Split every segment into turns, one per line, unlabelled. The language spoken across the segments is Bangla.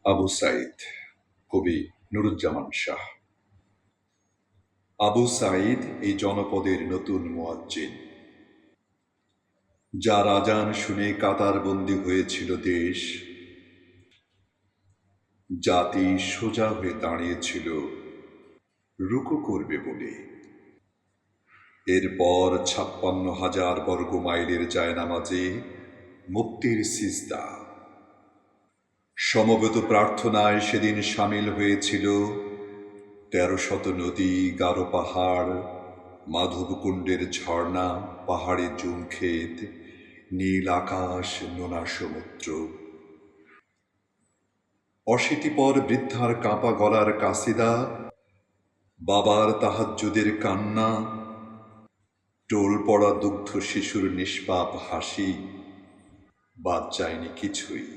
আবু সাঈদ, কবি নুরুজ্জামান শাহ। আবু সাঈদ এই জনপদের নতুন মুয়াজ্জিন, যার আজান শুনে কাতারবন্দী হয়েছিল দেশ। জাতি সোজা হয়ে দাঁড়িয়েছিল রুকু করবে বলে। এরপর ৫৬,০০০ বর্গ মাইলের জায়নামাজে মুক্তির সিজদা। সমবেত প্রার্থনায় সেদিন সামিল হয়েছিল ১৩০০ নদী, গারো পাহাড়, মাধবকুণ্ডের ঝর্ণা, পাহাড়ে জুমক্ষেত, নীল আকাশ, নোনা সমুদ্র। অশীতিপর বৃদ্ধার কাঁপা গলার কাসিদা, বাবার তাহাজ্জুদের কান্না, টোল পড়া দুগ্ধ শিশুর নিষ্পাপ হাসি, বাদ যায়নি কিছুই।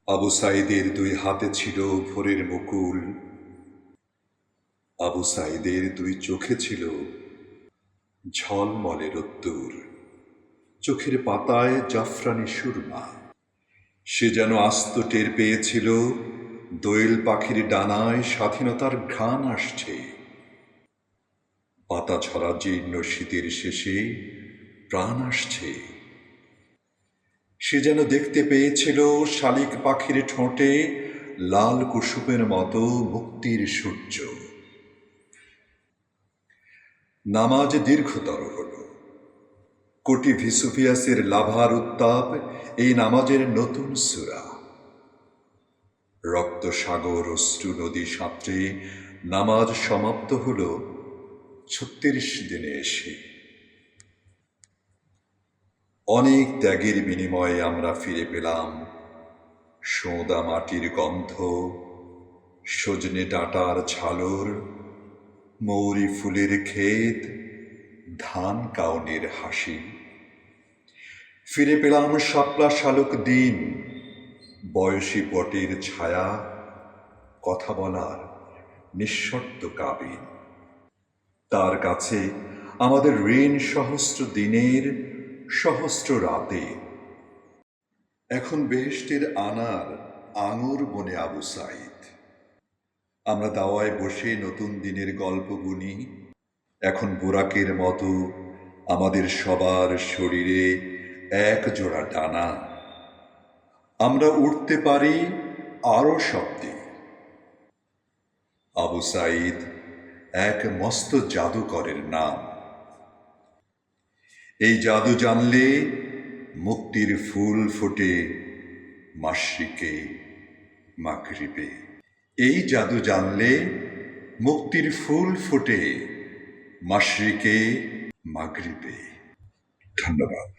আবু সাঈদের ২ হাতে ছিল ভোরের মুকুল, আবু সাঈদের ২ চোখে ছিল ঝলমলে রোদ্দুর, চোখের পাতায় জাফরানি সুরমা। সে যেন আস্ত টের পেয়েছিল দোয়েল পাখির ডানায় স্বাধীনতার ঘ্রাণ আসছে। পাতা ঝরা জীর্ণ শীতের শেষে প্রাণ আসছে। সে যেন দেখতে পেয়েছিল শালিক পাখির ঠোঁটে লাল কুসুমের মতো মুক্তির সূর্য। নামাজ দীর্ঘতর হল। কোটি ভিসুফিয়াসের লাভার উত্তাপ এই নামাজের নতুন সূরা। রক্ত সাগর অশ্রু নদী সাঁতরে নামাজ সমাপ্ত হল ৩৬ দিনে এসে। অনেক ত্যাগের বিনিময়ে আমরা ফিরে পেলাম সোঁদা মাটির গন্ধ, সজনে ডাঁটার ঝালর, মৌরি ফুলের ক্ষেত, ধান কাউনের হাসি। ফিরে পেলাম শাপলা শালুক দিন, বয়সী বটের ছায়া, কথা বলার নিঃশর্ত কাবিন। তার কাছে আমাদের ঋণ সহস্র দিনের, সহস্র রাতে। এখন বেহেশতের আনার আঙুর বনে আবু সাঈদ। আমরা দাওয়ায় বসে নতুন দিনের গল্প বুনি। এখন বোরাকের মতো আমাদের সবার শরীরে এক জোড়া ডানা। আমরা উঠতে পারি আরো শব্দে। আবু সাঈদ এক মস্ত জাদুকরের নাম। এই জাদু জানলে মুক্তির ফুল ফোটে মাশরিকে মাগরিবে। এই জাদু জানলে মুক্তির ফুল ফোটে মাশরিকে মাগরিবে। ধন্যবাদ।